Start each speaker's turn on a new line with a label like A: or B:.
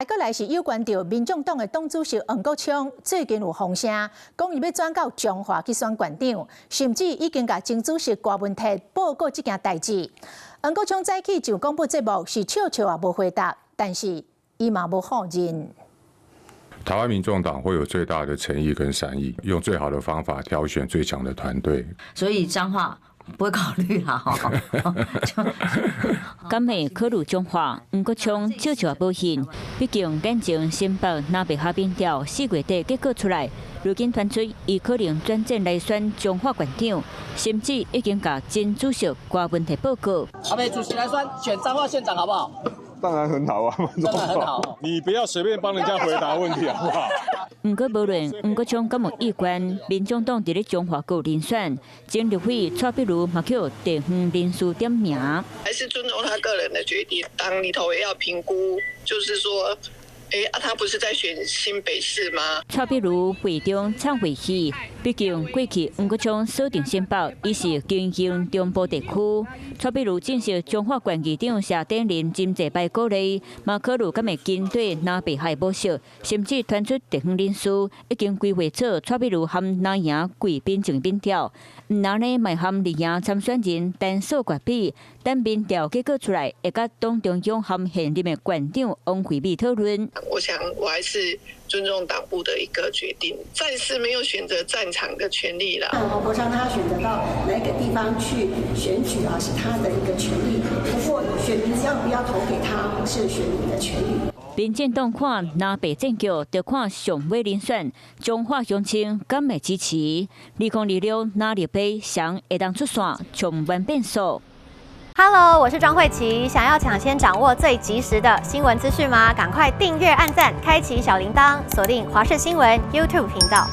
A: 再來是有關到民眾黨的黨主席黃國昌，最近有風聲，講伊要轉到中華去選縣長，甚至已經甲前主席郭文鐵報告這件代志。黃國昌早起就廣播節目是笑笑也無回答，但是伊嘛無否認。
B: 台灣民眾黨會有最大的誠意跟善意，用最好的方法挑選最強的團隊。
C: 所以彰化不會考慮啦，
D: 敢會考慮彰化？黃國昌笑笑也無信，畢竟眼前新北南北下民調4月底結果出來，如今傳出伊可能轉戰來選彰化縣長，甚至已經甲前主席郭文鐵報告。
E: 阿北主席來選彰化縣長好不好？
F: 當然很好啊，
E: 當然很好。
F: 你不要隨便幫人家回答問題好不好？
D: 不過無論黃國昌敢有意願，民眾黨佇咧彰化有人選，前立委蔡壁如嘛叫地方人士點名。
G: 還是尊重他個人的決定，黨裡頭也要評估，就是說。他不是在選新北市嗎？
D: 蔡壁如會中唱會戲，畢竟過去黃國昌鎖定新北，伊是經營中部地區。蔡壁如正式彰化縣議長謝展麟真濟擺鼓勵，嘛考慮敢會跟對南北海模式，甚至傳出地方人士已經規劃出蔡壁如和藍營貴賓種民調，唔然呢，賣和綠營參選人單數決比，等民調結果出來，會甲黨中央和現任的縣長王惠美討論。
G: 我想，我還是尊重黨部的一個決定，暫時沒有選擇戰場的權利啦。
H: 黃國昌他選擇到哪個地方去選舉啊，是他的一個權利。不過，選民要不要投給他，是選民的權利。
D: 民進黨看南北戰局，就看上尾人選彰化鄉親敢會支持。2026哪裡杯想會當出線，充滿變數。
I: Hello， 我是莊慧琪。想要搶先掌握最及時的新聞資訊嗎？趕快訂閱、按讚、開啟小鈴鐺，鎖定華視新聞 YouTube 頻道。